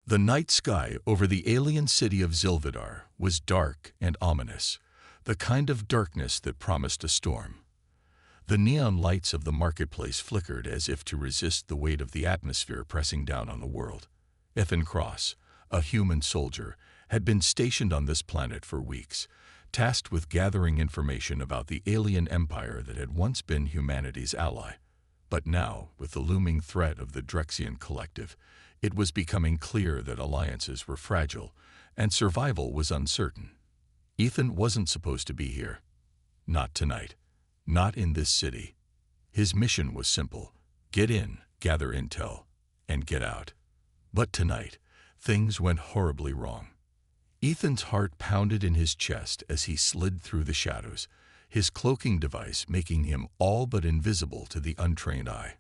The night sky over the alien city of Zilvidar was dark and ominous, the kind of darkness that promised a storm. The neon lights of the marketplace flickered as if to resist the weight of the atmosphere pressing down on the world. Ethan Cross, a human soldier, had been stationed on this planet for weeks, tasked with gathering information about the alien empire that had once been humanity's ally. But now, with the looming threat of the Drexian Collective, it was becoming clear that alliances were fragile and survival was uncertain. Ethan wasn't supposed to be here. Not tonight. Not in this city. His mission was simple: get in, gather intel, and get out. But tonight, things went horribly wrong. Ethan's heart pounded in his chest as he slid through the shadows, his cloaking device making him all but invisible to the untrained eye.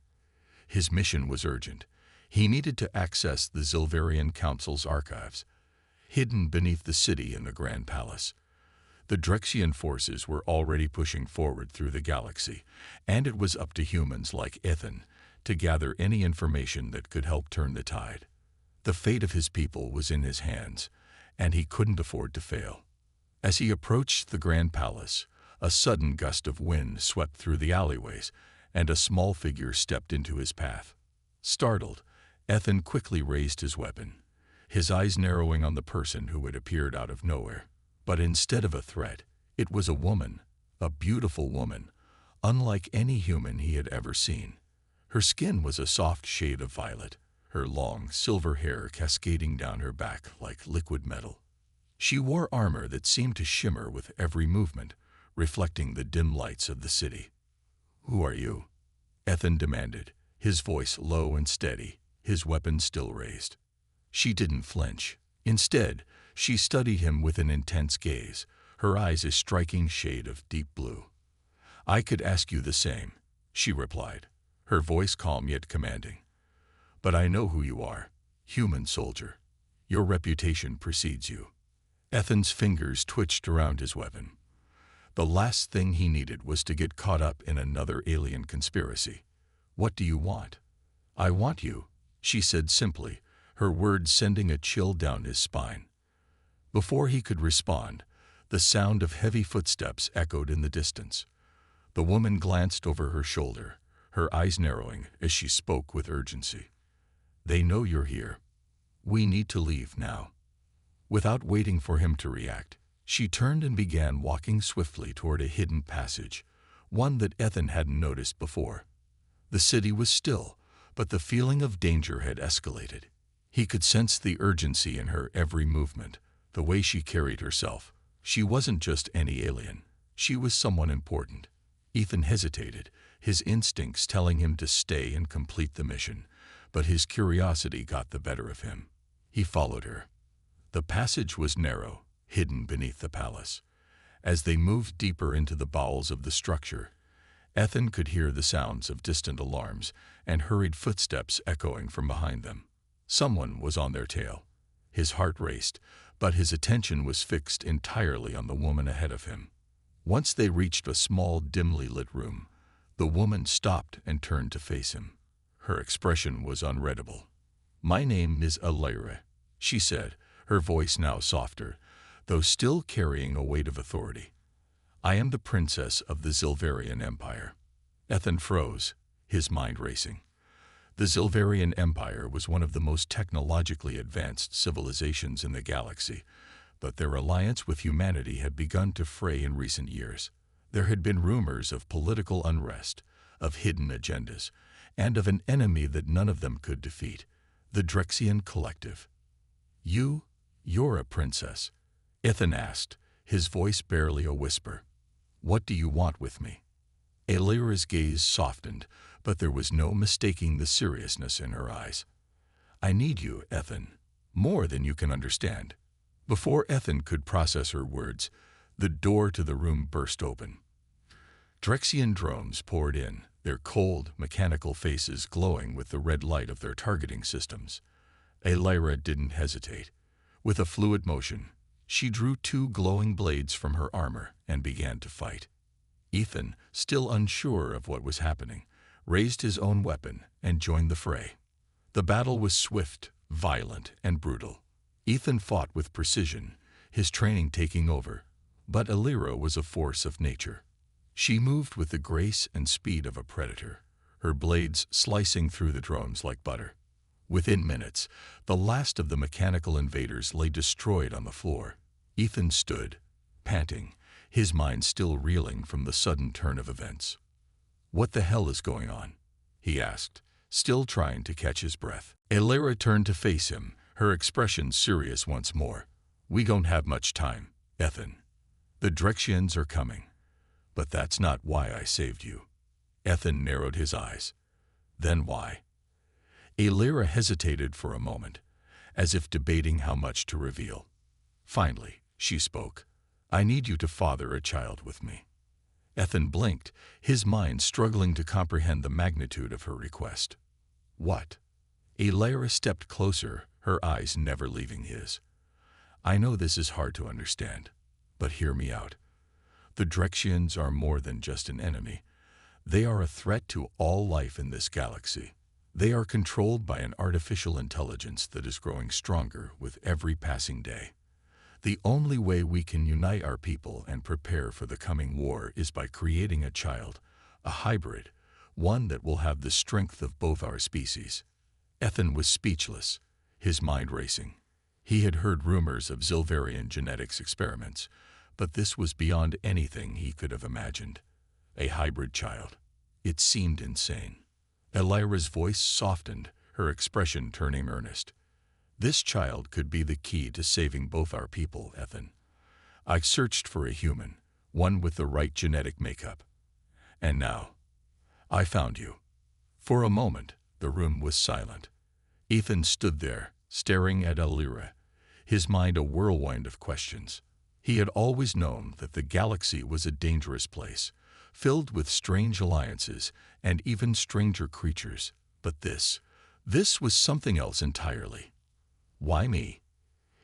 His mission was urgent. He needed to access the Zilverian Council's archives, hidden beneath the city in the Grand Palace. The Drexian forces were already pushing forward through the galaxy, and it was up to humans like Ethan to gather any information that could help turn the tide. The fate of his people was in his hands, and he couldn't afford to fail. As he approached the Grand Palace, a sudden gust of wind swept through the alleyways, and a small figure stepped into his path. Startled, Ethan quickly raised his weapon, his eyes narrowing on the person who had appeared out of nowhere. But instead of a threat, it was a woman, a beautiful woman, unlike any human he had ever seen. Her skin was a soft shade of violet, her long, silver hair cascading down her back like liquid metal. She wore armor that seemed to shimmer with every movement, reflecting the dim lights of the city. "Who are you?" Ethan demanded, his voice low and steady, his weapon still raised. She didn't flinch. Instead, she studied him with an intense gaze, her eyes a striking shade of deep blue. "I could ask you the same," she replied, her voice calm yet commanding. "But I know who you are, human soldier. Your reputation precedes you." Ethan's fingers twitched around his weapon. The last thing he needed was to get caught up in another alien conspiracy. "What do you want?" "I want you," she said simply, her words sending a chill down his spine. Before he could respond, the sound of heavy footsteps echoed in the distance. The woman glanced over her shoulder, her eyes narrowing as she spoke with urgency. "They know you're here. We need to leave now." Without waiting for him to react, she turned and began walking swiftly toward a hidden passage, one that Ethan hadn't noticed before. The city was still, but the feeling of danger had escalated. He could sense the urgency in her every movement, the way she carried herself. She wasn't just any alien. She was someone important. Ethan hesitated, his instincts telling him to stay and complete the mission, but his curiosity got the better of him. He followed her. The passage was narrow, hidden beneath the palace. As they moved deeper into the bowels of the structure, Ethan could hear the sounds of distant alarms and hurried footsteps echoing from behind them. Someone was on their tail. His heart raced, but his attention was fixed entirely on the woman ahead of him. Once they reached a small, dimly lit room, the woman stopped and turned to face him. Her expression was unreadable. "My name is Alyra," she said, her voice now softer, though still carrying a weight of authority. "I am the princess of the Zilverian Empire." Ethan froze, his mind racing. The Zilverian Empire was one of the most technologically advanced civilizations in the galaxy, but their alliance with humanity had begun to fray in recent years. There had been rumors of political unrest, of hidden agendas, and of an enemy that none of them could defeat, the Drexian Collective. You're a princess?" Ethan asked, his voice barely a whisper. "What do you want with me?" Alyra's gaze softened, but there was no mistaking the seriousness in her eyes. "I need you, Ethan, more than you can understand." Before Ethan could process her words, the door to the room burst open. Drexian drones poured in, their cold, mechanical faces glowing with the red light of their targeting systems. Alyra didn't hesitate. With a fluid motion, she drew two glowing blades from her armor and began to fight. Ethan, still unsure of what was happening, raised his own weapon and joined the fray. The battle was swift, violent and brutal. Ethan fought with precision, his training taking over, but Illyra was a force of nature. She moved with the grace and speed of a predator, her blades slicing through the drones like butter. Within minutes, the last of the mechanical invaders lay destroyed on the floor. Ethan stood, panting, his mind still reeling from the sudden turn of events. "What the hell is going on?" he asked, still trying to catch his breath. Illyra turned to face him, her expression serious once more. "We don't have much time, Ethan. The Drexians are coming. But that's not why I saved you." Ethan narrowed his eyes. "Then why?" Illyra hesitated for a moment, as if debating how much to reveal. Finally, she spoke. "I need you to father a child with me." Ethan blinked, his mind struggling to comprehend the magnitude of her request. "What?" Illyra stepped closer, her eyes never leaving his. "I know this is hard to understand, but hear me out. The Drexians are more than just an enemy. They are a threat to all life in this galaxy. They are controlled by an artificial intelligence that is growing stronger with every passing day. The only way we can unite our people and prepare for the coming war is by creating a child, a hybrid, one that will have the strength of both our species." Ethan was speechless, his mind racing. He had heard rumors of Zilverian genetics experiments, but this was beyond anything he could have imagined. A hybrid child. It seemed insane. Illyra's voice softened, her expression turning earnest. "This child could be the key to saving both our people, Ethan. I searched for a human, one with the right genetic makeup. And now, I found you." For a moment, the room was silent. Ethan stood there, staring at Illyra, his mind a whirlwind of questions. He had always known that the galaxy was a dangerous place, filled with strange alliances and even stranger creatures. But this was something else entirely. "Why me?"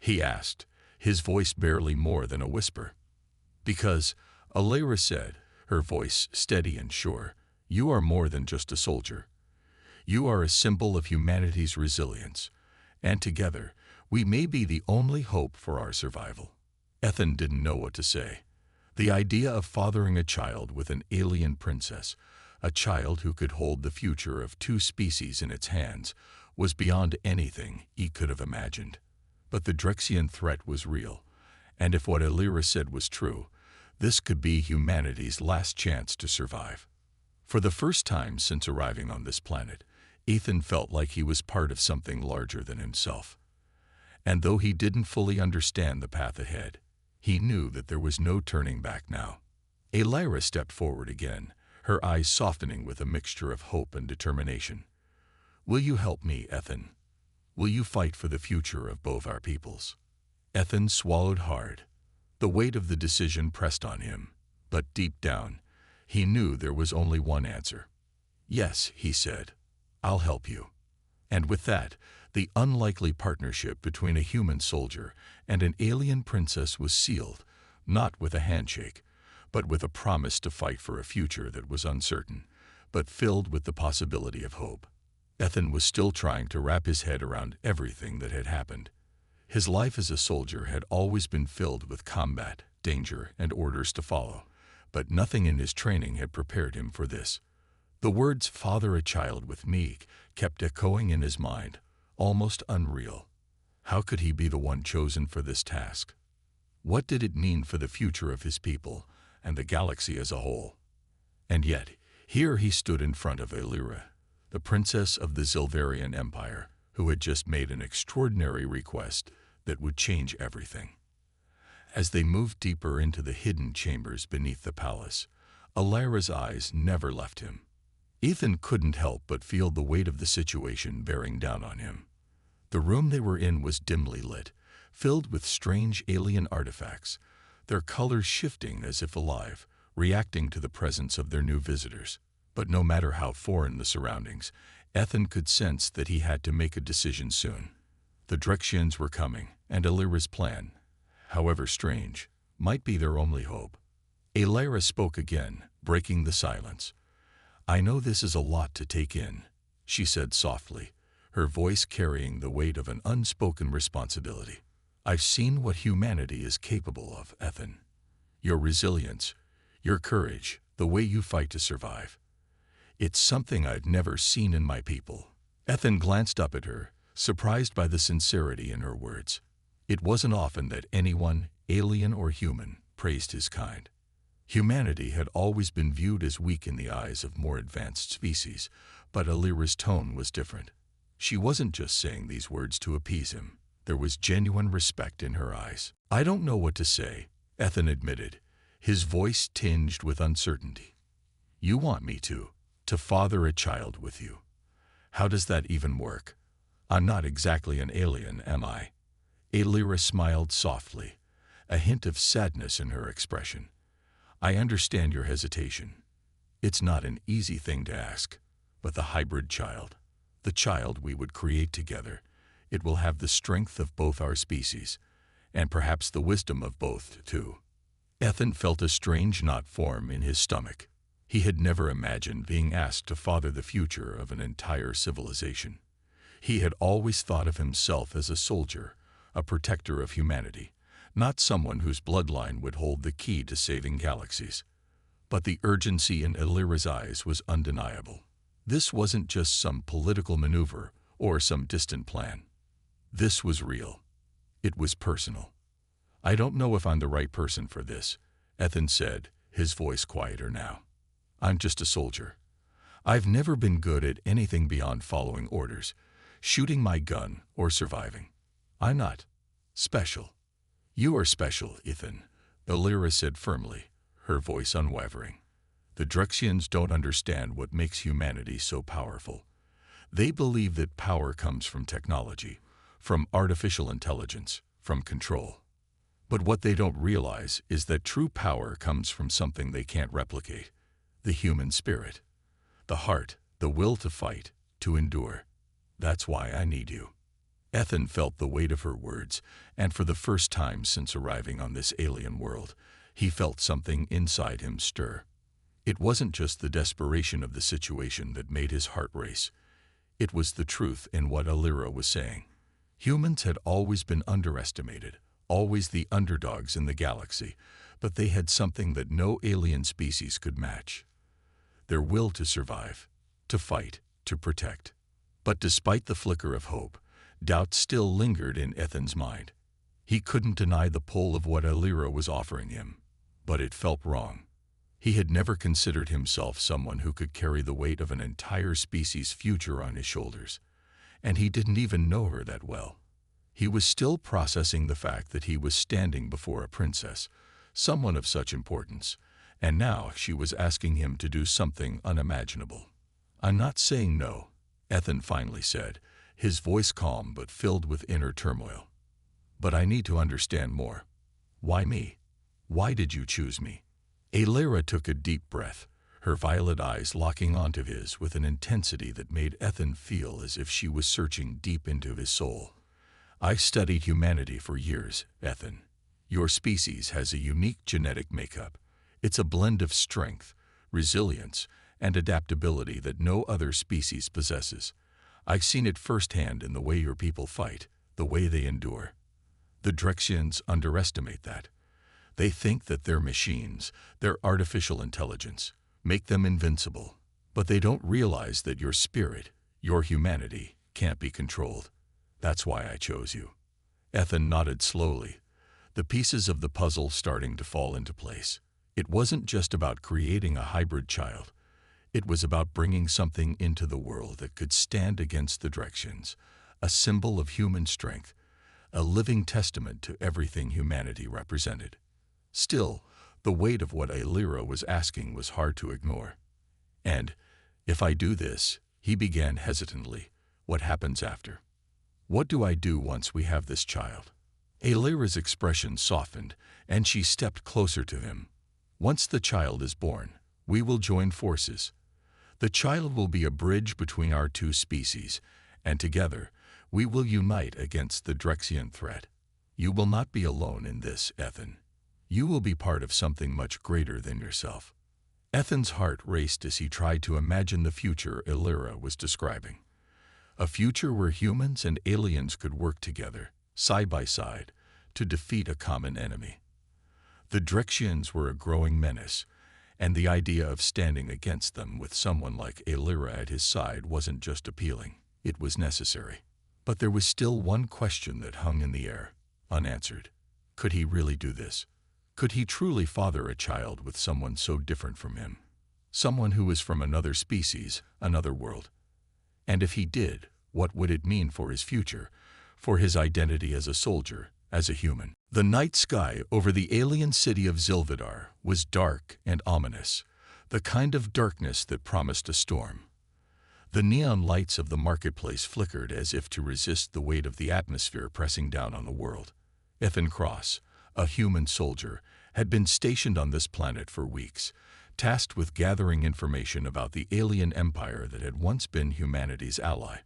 he asked, his voice barely more than a whisper. "Because," Illyra said, her voice steady and sure, "you are more than just a soldier. You are a symbol of humanity's resilience, and together, we may be the only hope for our survival." Ethan didn't know what to say. The idea of fathering a child with an alien princess, a child who could hold the future of two species in its hands, was beyond anything he could have imagined. But the Drexian threat was real, and if what Illyra said was true, this could be humanity's last chance to survive. For the first time since arriving on this planet, Ethan felt like he was part of something larger than himself. And though he didn't fully understand the path ahead, he knew that there was no turning back now. Illyra stepped forward again, her eyes softening with a mixture of hope and determination. "Will you help me, Ethan? Will you fight for the future of both our peoples?" Ethan swallowed hard. The weight of the decision pressed on him, but deep down, he knew there was only one answer. "Yes," he said, "I'll help you." And with that, the unlikely partnership between a human soldier and an alien princess was sealed, not with a handshake, but with a promise to fight for a future that was uncertain, but filled with the possibility of hope. Ethan was still trying to wrap his head around everything that had happened. His life as a soldier had always been filled with combat, danger, and orders to follow, but nothing in his training had prepared him for this. The words "father a child with me" kept echoing in his mind, almost unreal. How could he be the one chosen for this task? What did it mean for the future of his people and the galaxy as a whole? And yet, here he stood in front of Illyra, the princess of the Zilverian Empire, who had just made an extraordinary request that would change everything. As they moved deeper into the hidden chambers beneath the palace, Illyra's eyes never left him. Ethan couldn't help but feel the weight of the situation bearing down on him. The room they were in was dimly lit, filled with strange alien artifacts, their colors shifting as if alive, reacting to the presence of their new visitors. But no matter how foreign the surroundings, Ethan could sense that he had to make a decision soon. The Drexians were coming, and Illyra's plan, however strange, might be their only hope. Illyra spoke again, breaking the silence. "I know this is a lot to take in," she said softly, her voice carrying the weight of an unspoken responsibility. "I've seen what humanity is capable of, Ethan. Your resilience, your courage, the way you fight to survive. It's something I've never seen in my people." Ethan glanced up at her, surprised by the sincerity in her words. It wasn't often that anyone, alien or human, praised his kind. Humanity had always been viewed as weak in the eyes of more advanced species, but Alira's tone was different. She wasn't just saying these words to appease him. There was genuine respect in her eyes. "I don't know what to say," Ethan admitted, his voice tinged with uncertainty. "You want me to father a child with you. How does that even work? I'm not exactly an alien, am I?" Alira smiled softly, a hint of sadness in her expression. "I understand your hesitation. It's not an easy thing to ask, but the hybrid child, the child we would create together, it will have the strength of both our species, and perhaps the wisdom of both, too." Ethan felt a strange knot form in his stomach. He had never imagined being asked to father the future of an entire civilization. He had always thought of himself as a soldier, a protector of humanity, not someone whose bloodline would hold the key to saving galaxies. But the urgency in Alira's eyes was undeniable. This wasn't just some political maneuver or some distant plan. This was real. It was personal. "I don't know if I'm the right person for this," Ethan said, his voice quieter now. "I'm just a soldier. I've never been good at anything beyond following orders, shooting my gun, or surviving. I'm not special." "You are special, Ethan," Alira said firmly, her voice unwavering. "The Drexians don't understand what makes humanity so powerful. They believe that power comes from technology, from artificial intelligence, from control. But what they don't realize is that true power comes from something they can't replicate: the human spirit, the heart, the will to fight, to endure. That's why I need you." Ethan felt the weight of her words, and for the first time since arriving on this alien world, he felt something inside him stir. It wasn't just the desperation of the situation that made his heart race. It was the truth in what Alira was saying. Humans had always been underestimated, always the underdogs in the galaxy, but they had something that no alien species could match: their will to survive, to fight, to protect. But despite the flicker of hope, doubt still lingered in Ethan's mind. He couldn't deny the pull of what Alira was offering him, but it felt wrong. He had never considered himself someone who could carry the weight of an entire species' future on his shoulders, and he didn't even know her that well. He was still processing the fact that he was standing before a princess, someone of such importance, and now she was asking him to do something unimaginable. "I'm not saying no," Ethan finally said, his voice calm but filled with inner turmoil. "But I need to understand more. Why me? Why did you choose me?" Alira took a deep breath, her violet eyes locking onto his with an intensity that made Ethan feel as if she was searching deep into his soul. "I've studied humanity for years, Ethan. Your species has a unique genetic makeup. It's a blend of strength, resilience, and adaptability that no other species possesses. I've seen it firsthand in the way your people fight, the way they endure. The Drexians underestimate that. They think that their machines, their artificial intelligence, make them invincible. But they don't realize that your spirit, your humanity, can't be controlled. That's why I chose you." Ethan nodded slowly, the pieces of the puzzle starting to fall into place. It wasn't just about creating a hybrid child. It was about bringing something into the world that could stand against the Drexians, a symbol of human strength, a living testament to everything humanity represented. Still, the weight of what Alira was asking was hard to ignore. "And if I do this," he began hesitantly, "what happens after? What do I do once we have this child?" Alira's expression softened, and she stepped closer to him. "Once the child is born, we will join forces. The child will be a bridge between our two species, and together we will unite against the Drexian threat. You will not be alone in this, Ethan. You will be part of something much greater than yourself." Ethan's heart raced as he tried to imagine the future Alira was describing. A future where humans and aliens could work together, side by side, to defeat a common enemy. The Drexians were a growing menace, and the idea of standing against them with someone like Aelira at his side wasn't just appealing, it was necessary. But there was still one question that hung in the air, unanswered. Could he really do this? Could he truly father a child with someone so different from him? Someone who was from another species, another world. And if he did, what would it mean for his future, for his identity as a soldier, as a human? The night sky over the alien city of Zilvidar was dark and ominous, the kind of darkness that promised a storm. The neon lights of the marketplace flickered as if to resist the weight of the atmosphere pressing down on the world. Ethan Cross, a human soldier, had been stationed on this planet for weeks, tasked with gathering information about the alien empire that had once been humanity's ally.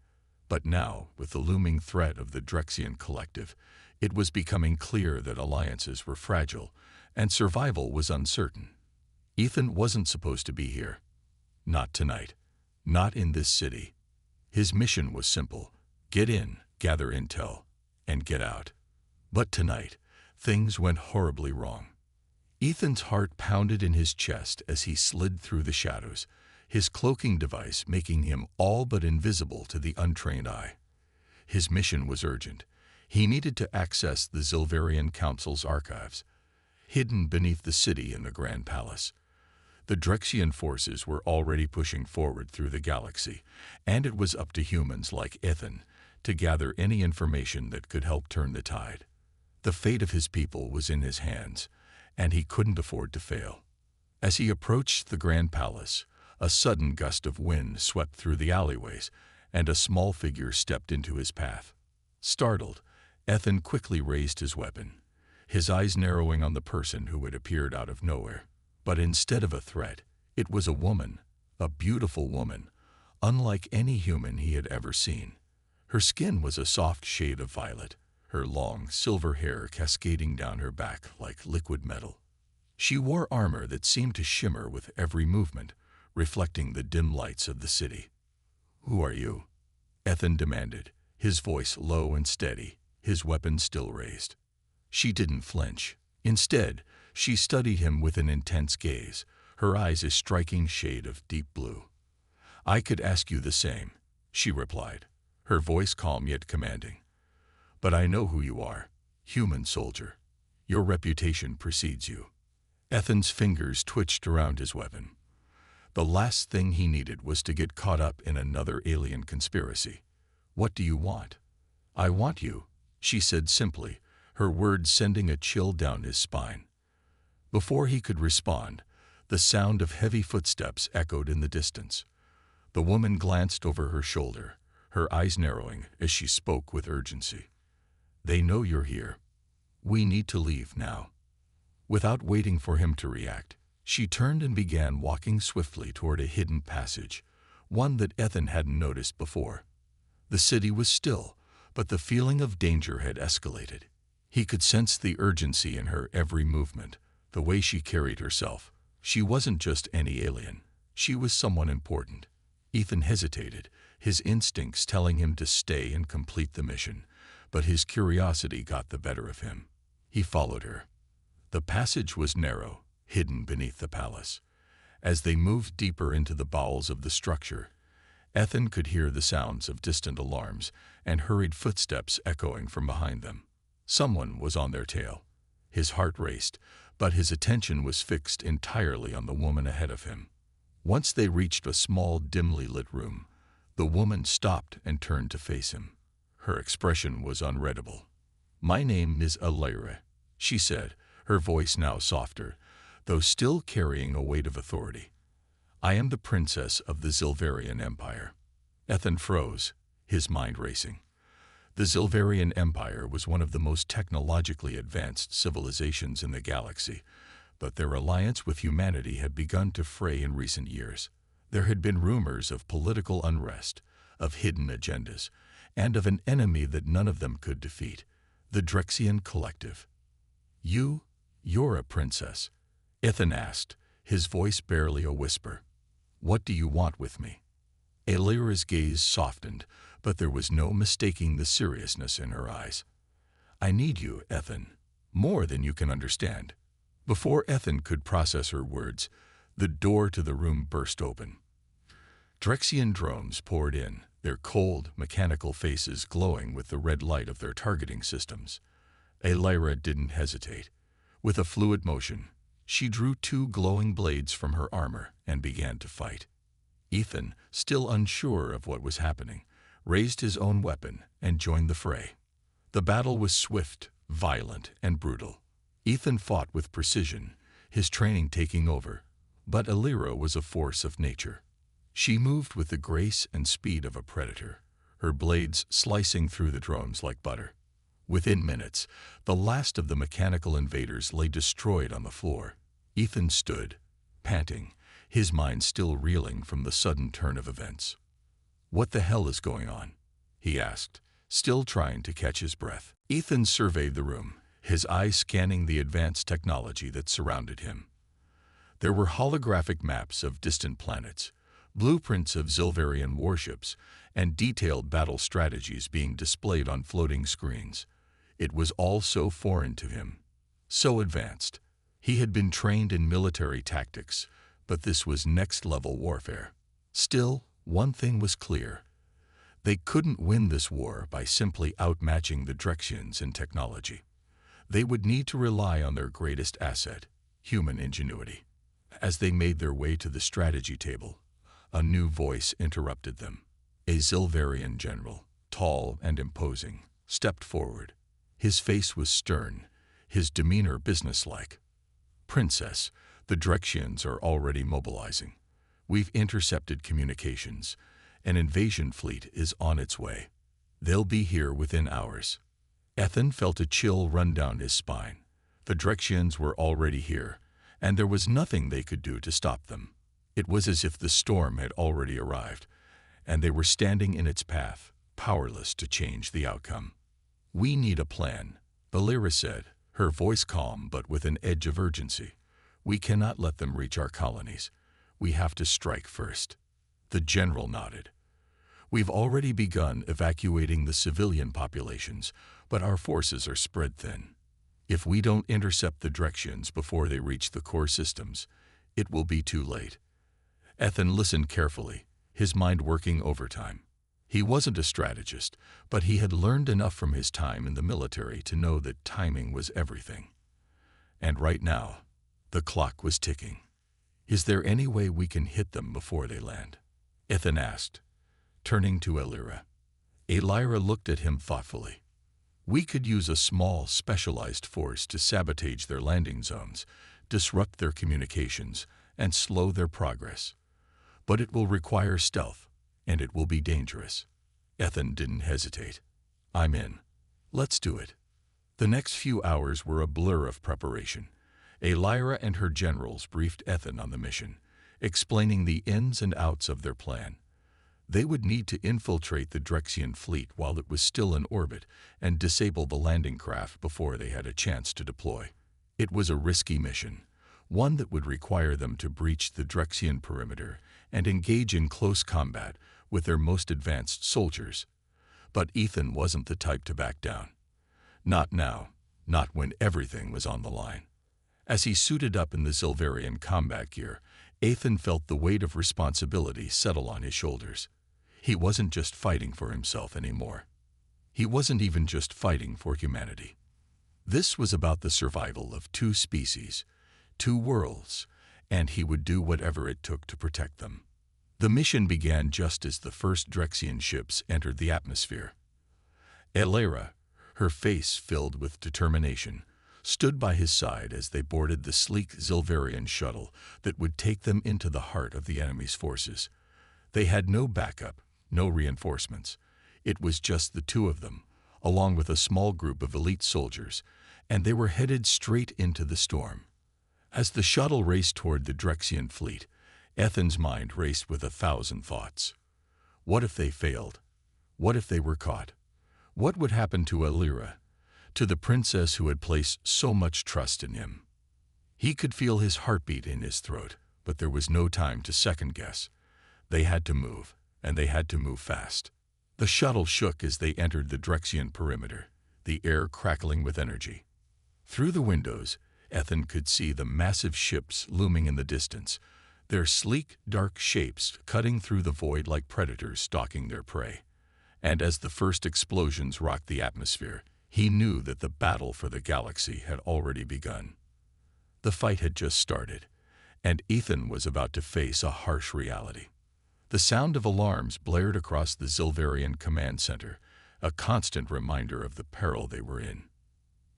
But now, with the looming threat of the Drexian collective, it was becoming clear that alliances were fragile and survival was uncertain. Ethan wasn't supposed to be here. Not tonight. Not in this city. His mission was simple: get in, gather intel, and get out. But tonight, things went horribly wrong. Ethan's heart pounded in his chest as he slid through the shadows, his cloaking device making him all but invisible to the untrained eye. His mission was urgent. He needed to access the Zilverian Council's archives, hidden beneath the city in the Grand Palace. The Drexian forces were already pushing forward through the galaxy, and it was up to humans like Ethan to gather any information that could help turn the tide. The fate of his people was in his hands, and he couldn't afford to fail. As he approached the Grand Palace, a sudden gust of wind swept through the alleyways, and a small figure stepped into his path. Startled, Ethan quickly raised his weapon, his eyes narrowing on the person who had appeared out of nowhere. But instead of a threat, it was a woman, a beautiful woman, unlike any human he had ever seen. Her skin was a soft shade of violet, her long, silver hair cascading down her back like liquid metal. She wore armor that seemed to shimmer with every movement, reflecting the dim lights of the city. "Who are you?" Ethan demanded, his voice low and steady, his weapon still raised. She didn't flinch. Instead, she studied him with an intense gaze, her eyes a striking shade of deep blue. "I could ask you the same," she replied, her voice calm yet commanding. "But I know who you are, human soldier. Your reputation precedes you." Ethan's fingers twitched around his weapon. The last thing he needed was to get caught up in another alien conspiracy. "What do you want?" "I want you," she said simply, her words sending a chill down his spine. Before he could respond, the sound of heavy footsteps echoed in the distance. The woman glanced over her shoulder, her eyes narrowing as she spoke with urgency. "They know you're here. We need to leave now." Without waiting for him to react, she turned and began walking swiftly toward a hidden passage, one that Ethan hadn't noticed before. The city was still, but the feeling of danger had escalated. He could sense the urgency in her every movement, the way she carried herself. She wasn't just any alien. She was someone important. Ethan hesitated, his instincts telling him to stay and complete the mission, but his curiosity got the better of him. He followed her. The passage was narrow, hidden beneath the palace. As they moved deeper into the bowels of the structure, Ethan could hear the sounds of distant alarms and hurried footsteps echoing from behind them. Someone was on their tail. His heart raced, but his attention was fixed entirely on the woman ahead of him. Once they reached a small, dimly lit room, the woman stopped and turned to face him. Her expression was unreadable. "My name is Aelira," she said, her voice now softer, though still carrying a weight of authority. "I am the princess of the Zilverian Empire." Ethan froze, his mind racing. The Zilverian Empire was one of the most technologically advanced civilizations in the galaxy, but their alliance with humanity had begun to fray in recent years. There had been rumors of political unrest, of hidden agendas, and of an enemy that none of them could defeat, the Drexian Collective. You're a princess?" Ethan asked, his voice barely a whisper. "What do you want with me?" Aelira's gaze softened, but there was no mistaking the seriousness in her eyes. "I need you, Ethan, more than you can understand." Before Ethan could process her words, the door to the room burst open. Drexian drones poured in, their cold, mechanical faces glowing with the red light of their targeting systems. Lyra didn't hesitate. With a fluid motion, she drew two glowing blades from her armor and began to fight. Ethan, still unsure of what was happening, raised his own weapon and joined the fray. The battle was swift, violent, and brutal. Ethan fought with precision, his training taking over, but Lyra was a force of nature. She moved with the grace and speed of a predator, her blades slicing through the drones like butter. Within minutes, the last of the mechanical invaders lay destroyed on the floor. Ethan stood, panting, his mind still reeling from the sudden turn of events. "What the hell is going on?" he asked, still trying to catch his breath. Ethan surveyed the room, his eyes scanning the advanced technology that surrounded him. There were holographic maps of distant planets, blueprints of Zilverian warships, and detailed battle strategies being displayed on floating screens. It was all so foreign to him, so advanced. He had been trained in military tactics, but this was next-level warfare. Still, one thing was clear. They couldn't win this war by simply outmatching the Drexians in technology. They would need to rely on their greatest asset, human ingenuity. As they made their way to the strategy table, a new voice interrupted them. A Zilverian general, tall and imposing, stepped forward. His face was stern, his demeanor businesslike. "Princess, the Drexians are already mobilizing. We've intercepted communications. An invasion fleet is on its way. They'll be here within hours." Ethan felt a chill run down his spine. The Drexians were already here, and there was nothing they could do to stop them. It was as if the storm had already arrived, and they were standing in its path, powerless to change the outcome. "We need a plan," Lyra said, her voice calm but with an edge of urgency. "We cannot let them reach our colonies. We have to strike first." The general nodded. "We've already begun evacuating the civilian populations, but our forces are spread thin. If we don't intercept the Drexians before they reach the core systems, it will be too late." Ethan listened carefully, his mind working overtime. He wasn't a strategist, but he had learned enough from his time in the military to know that timing was everything. And right now, the clock was ticking. "Is there any way we can hit them before they land?" Ethan asked, turning to Lyra. Lyra looked at him thoughtfully. "We could use a small, specialized force to sabotage their landing zones, disrupt their communications, and slow their progress. But it will require stealth, and it will be dangerous." Ethan didn't hesitate. "I'm in. Let's do it." The next few hours were a blur of preparation. Lyra and her generals briefed Ethan on the mission, explaining the ins and outs of their plan. They would need to infiltrate the Drexian fleet while it was still in orbit and disable the landing craft before they had a chance to deploy. It was a risky mission, one that would require them to breach the Drexian perimeter and engage in close combat with their most advanced soldiers. But Ethan wasn't the type to back down. Not now, not when everything was on the line. As he suited up in the Zilverian combat gear, Ethan felt the weight of responsibility settle on his shoulders. He wasn't just fighting for himself anymore. He wasn't even just fighting for humanity. This was about the survival of two species, two worlds, and he would do whatever it took to protect them. The mission began just as the first Drexian ships entered the atmosphere. Lyra, her face filled with determination, stood by his side as they boarded the sleek Zilverian shuttle that would take them into the heart of the enemy's forces. They had no backup, no reinforcements. It was just the two of them, along with a small group of elite soldiers, and they were headed straight into the storm. As the shuttle raced toward the Drexian fleet, Ethan's mind raced with 1,000 thoughts. What if they failed? What if they were caught? What would happen to Lyra, to the princess who had placed so much trust in him? He could feel his heartbeat in his throat, but there was no time to second guess. They had to move, and they had to move fast. The shuttle shook as they entered the Drexian perimeter, the air crackling with energy. Through the windows, Ethan could see the massive ships looming in the distance, their sleek, dark shapes cutting through the void like predators stalking their prey. And as the first explosions rocked the atmosphere, he knew that the battle for the galaxy had already begun. The fight had just started, and Ethan was about to face a harsh reality. The sound of alarms blared across the Zilverian command center, a constant reminder of the peril they were in.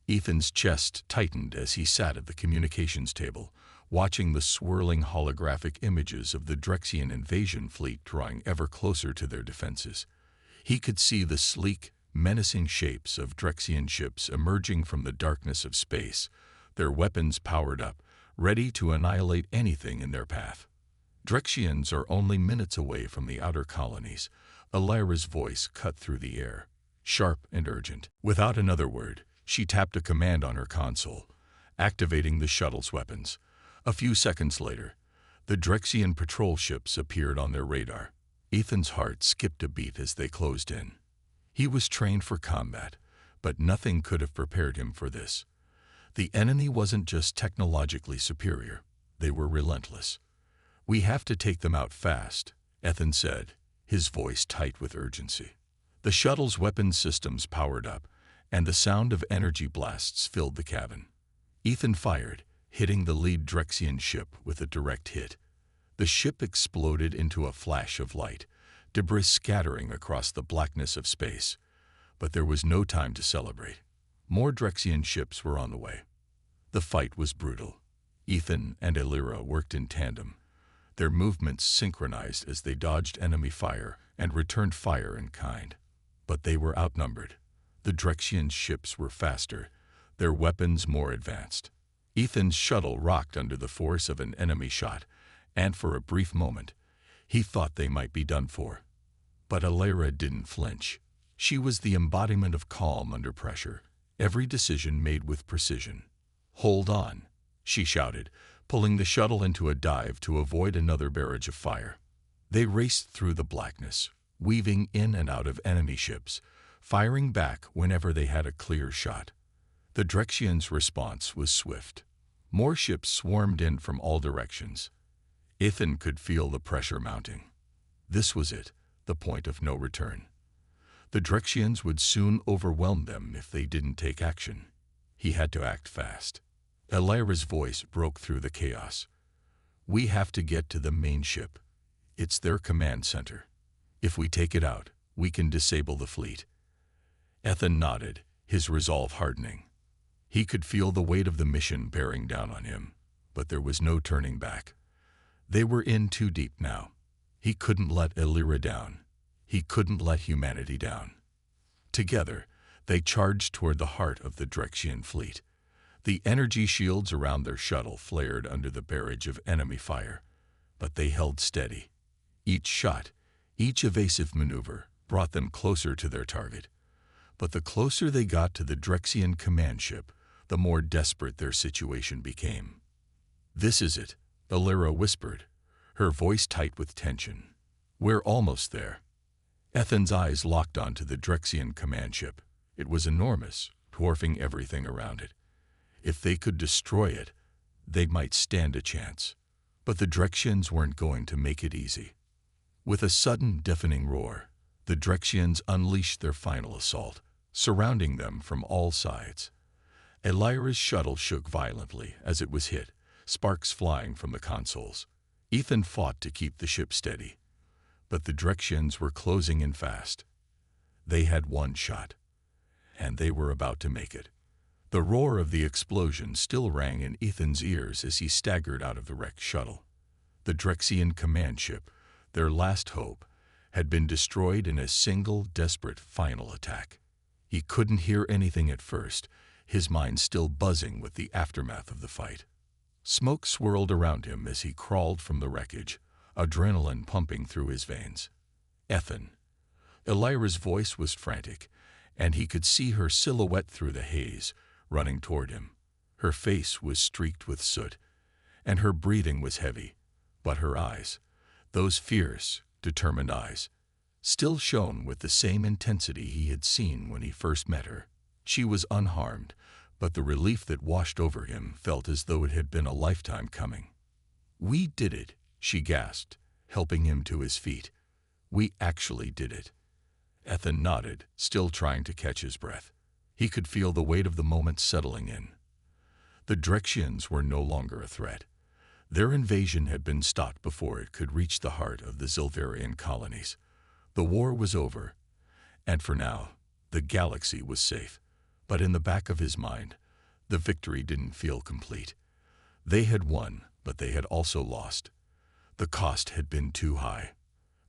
Ethan's chest tightened as he sat at the communications table, watching the swirling holographic images of the Drexian invasion fleet drawing ever closer to their defenses. He could see the sleek, menacing shapes of Drexian ships emerging from the darkness of space, their weapons powered up, ready to annihilate anything in their path. Drexians are only minutes away from the outer colonies. Elira's voice cut through the air, sharp and urgent. Without another word, she tapped a command on her console, activating the shuttle's weapons. A few seconds later, the Drexian patrol ships appeared on their radar. Ethan's heart skipped a beat as they closed in. He was trained for combat, but nothing could have prepared him for this. The enemy wasn't just technologically superior, they were relentless. "We have to take them out fast," Ethan said, his voice tight with urgency. The shuttle's weapon systems powered up, and the sound of energy blasts filled the cabin. Ethan fired, hitting the lead Drexian ship with a direct hit. The ship exploded into a flash of light, debris scattering across the blackness of space. But there was no time to celebrate. More Drexian ships were on the way. The fight was brutal. Ethan and Elira worked in tandem, their movements synchronized as they dodged enemy fire and returned fire in kind. But they were outnumbered. The Drexian ships were faster, their weapons more advanced. Ethan's shuttle rocked under the force of an enemy shot, and for a brief moment, he thought they might be done for. But Elira didn't flinch. She was the embodiment of calm under pressure, every decision made with precision. "Hold on," she shouted, pulling the shuttle into a dive to avoid another barrage of fire. They raced through the blackness, weaving in and out of enemy ships, firing back whenever they had a clear shot. The Drexians' response was swift. More ships swarmed in from all directions. Ethan could feel the pressure mounting. This was it, the point of no return. The Drexians would soon overwhelm them if they didn't take action. He had to act fast. Elira's voice broke through the chaos. "We have to get to the main ship. It's their command center. If we take it out, we can disable the fleet." Ethan nodded, his resolve hardening. He could feel the weight of the mission bearing down on him, but there was no turning back. They were in too deep now. He couldn't let Elira down. He couldn't let humanity down. Together, they charged toward the heart of the Drexian fleet. The energy shields around their shuttle flared under the barrage of enemy fire, but they held steady. Each shot, each evasive maneuver, brought them closer to their target. But the closer they got to the Drexian command ship, the more desperate their situation became. "This is it," Elira whispered, her voice tight with tension. "We're almost there." Ethan's eyes locked onto the Drexian command ship. It was enormous, dwarfing everything around it. If they could destroy it, they might stand a chance. But the Drexians weren't going to make it easy. With a sudden, deafening roar, the Drexians unleashed their final assault, surrounding them from all sides. Elira's shuttle shook violently as it was hit, sparks flying from the consoles. Ethan fought to keep the ship steady, but the Drexians were closing in fast. They had one shot, and they were about to make it. The roar of the explosion still rang in Ethan's ears as he staggered out of the wrecked shuttle. The Drexian command ship, their last hope, had been destroyed in a single, desperate final attack. He couldn't hear anything at first, his mind still buzzing with the aftermath of the fight. Smoke swirled around him as he crawled from the wreckage, adrenaline pumping through his veins. "Ethan." Elira's voice was frantic, and he could see her silhouette through the haze, running toward him. Her face was streaked with soot, and her breathing was heavy, but her eyes, those fierce, determined eyes, still shone with the same intensity he had seen when he first met her. She was unharmed, but the relief that washed over him felt as though it had been a lifetime coming. "We did it," she gasped, helping him to his feet. "We actually did it." Ethan nodded, still trying to catch his breath. He could feel the weight of the moment settling in. The Drexians were no longer a threat. Their invasion had been stopped before it could reach the heart of the Zilverian colonies. The war was over, and for now, the galaxy was safe. But in the back of his mind, the victory didn't feel complete. They had won, but they had also lost. The cost had been too high.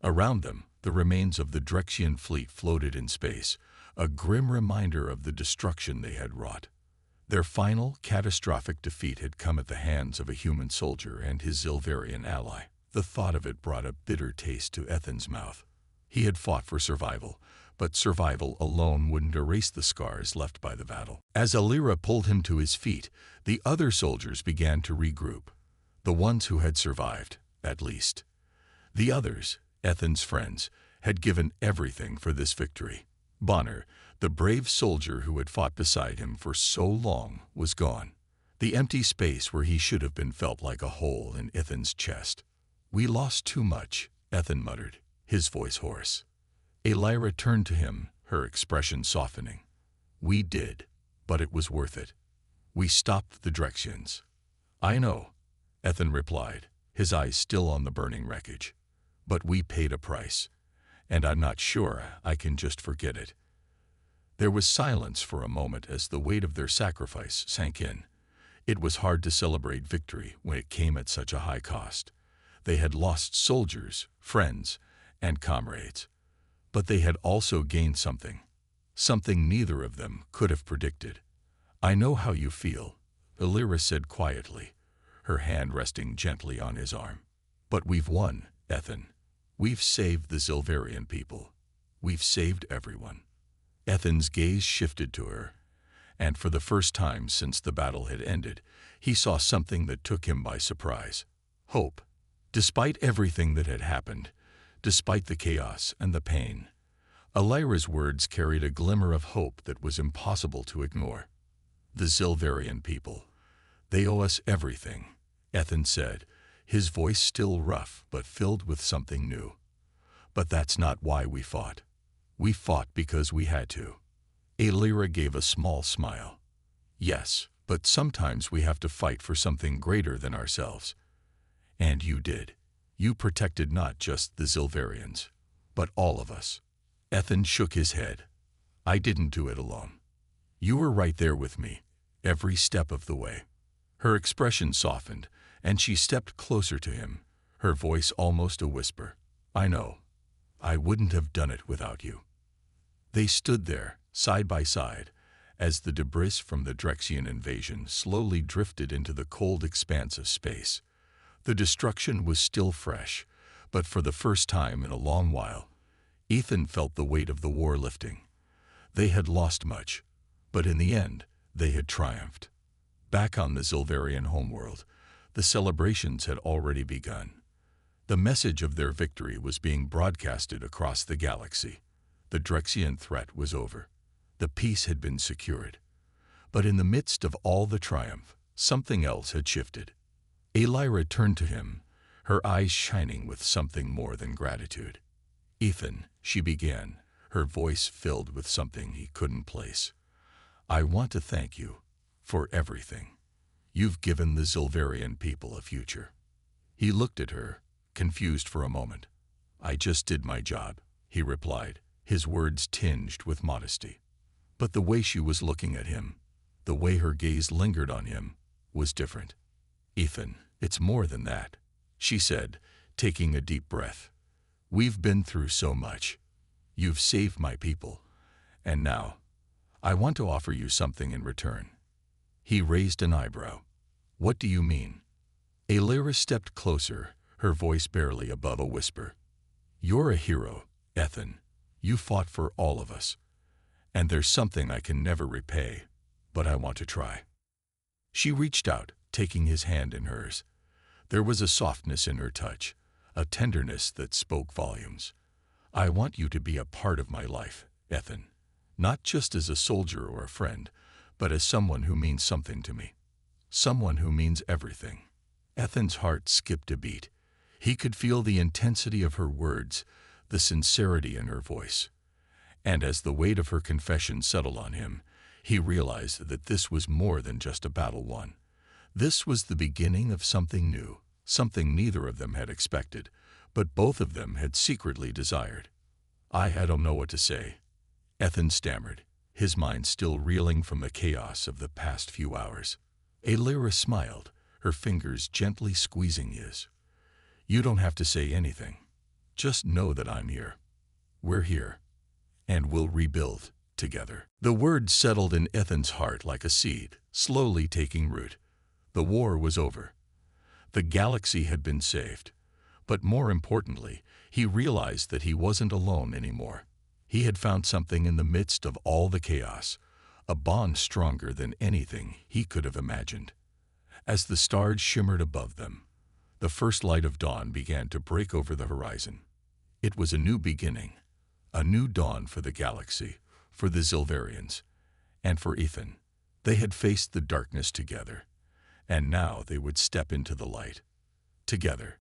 Around them, the remains of the Drexian fleet floated in space, a grim reminder of the destruction they had wrought. Their final, catastrophic defeat had come at the hands of a human soldier and his Zilverian ally. The thought of it brought a bitter taste to Ethan's mouth. He had fought for survival, but survival alone wouldn't erase the scars left by the battle. As Alira pulled him to his feet, the other soldiers began to regroup. The ones who had survived, at least. The others, Ethan's friends, had given everything for this victory. Bonner, the brave soldier who had fought beside him for so long, was gone. The empty space where he should have been felt like a hole in Ethan's chest. "We lost too much," Ethan muttered, his voice hoarse. Alira turned to him, her expression softening. "We did, but it was worth it. We stopped the Drexians." "I know," Ethan replied, his eyes still on the burning wreckage. "But we paid a price, and I'm not sure I can just forget it." There was silence for a moment as the weight of their sacrifice sank in. It was hard to celebrate victory when it came at such a high cost. They had lost soldiers, friends, and comrades. But they had also gained something neither of them could have predicted. "I know how you feel," Alira said quietly, her hand resting gently on his arm. "But we've won, Ethan. We've saved the Zilverian people. We've saved everyone." Ethan's gaze shifted to her, and for the first time since the battle had ended, he saw something that took him by surprise. Hope. Despite everything that had happened, despite the chaos and the pain, Alira's words carried a glimmer of hope that was impossible to ignore. "The Zilverian people. They owe us everything," Ethan said, his voice still rough but filled with something new. "But that's not why we fought. We fought because we had to." Alira gave a small smile. "Yes, but sometimes we have to fight for something greater than ourselves. And you did. You protected not just the Zilverians, but all of us." Ethan shook his head. "I didn't do it alone. You were right there with me, every step of the way." Her expression softened, and she stepped closer to him, her voice almost a whisper. "I know. I wouldn't have done it without you." They stood there, side by side, as the debris from the Drexian invasion slowly drifted into the cold expanse of space. The destruction was still fresh, but for the first time in a long while, Ethan felt the weight of the war lifting. They had lost much, but in the end, they had triumphed. Back on the Zilverian homeworld, the celebrations had already begun. The message of their victory was being broadcasted across the galaxy. The Drexian threat was over. The peace had been secured. But in the midst of all the triumph, something else had shifted. Alira turned to him, her eyes shining with something more than gratitude. "Ethan," she began, her voice filled with something he couldn't place. "I want to thank you for everything. You've given the Zilverian people a future." He looked at her, confused for a moment. "I just did my job," he replied, his words tinged with modesty. But the way she was looking at him, the way her gaze lingered on him, was different. "Ethan, it's more than that," she said, taking a deep breath. "We've been through so much. You've saved my people, and now, I want to offer you something in return." He raised an eyebrow. "What do you mean?" Alira stepped closer, her voice barely above a whisper. "You're a hero, Ethan. You fought for all of us. And there's something I can never repay, but I want to try." She reached out, taking his hand in hers. There was a softness in her touch, a tenderness that spoke volumes. I want you to be a part of my life, Ethan. Not just as a soldier or a friend, but as someone who means something to me. Someone who means everything. Ethan's heart skipped a beat. He could feel the intensity of her words, the sincerity in her voice. And as the weight of her confession settled on him, he realized that this was more than just a battle won. This was the beginning of something new, something neither of them had expected, but both of them had secretly desired. I don't know what to say," Ethan stammered, his mind still reeling from the chaos of the past few hours. Alyra smiled, her fingers gently squeezing his. "You don't have to say anything. Just know that I'm here. We're here. And we'll rebuild together." The words settled in Ethan's heart like a seed, slowly taking root. The war was over. The galaxy had been saved. But more importantly, he realized that he wasn't alone anymore. He had found something in the midst of all the chaos, a bond stronger than anything he could have imagined. As the stars shimmered above them, the first light of dawn began to break over the horizon. It was a new beginning, a new dawn for the galaxy, for the Zilverians, and for Ethan. They had faced the darkness together, and now they would step into the light, together.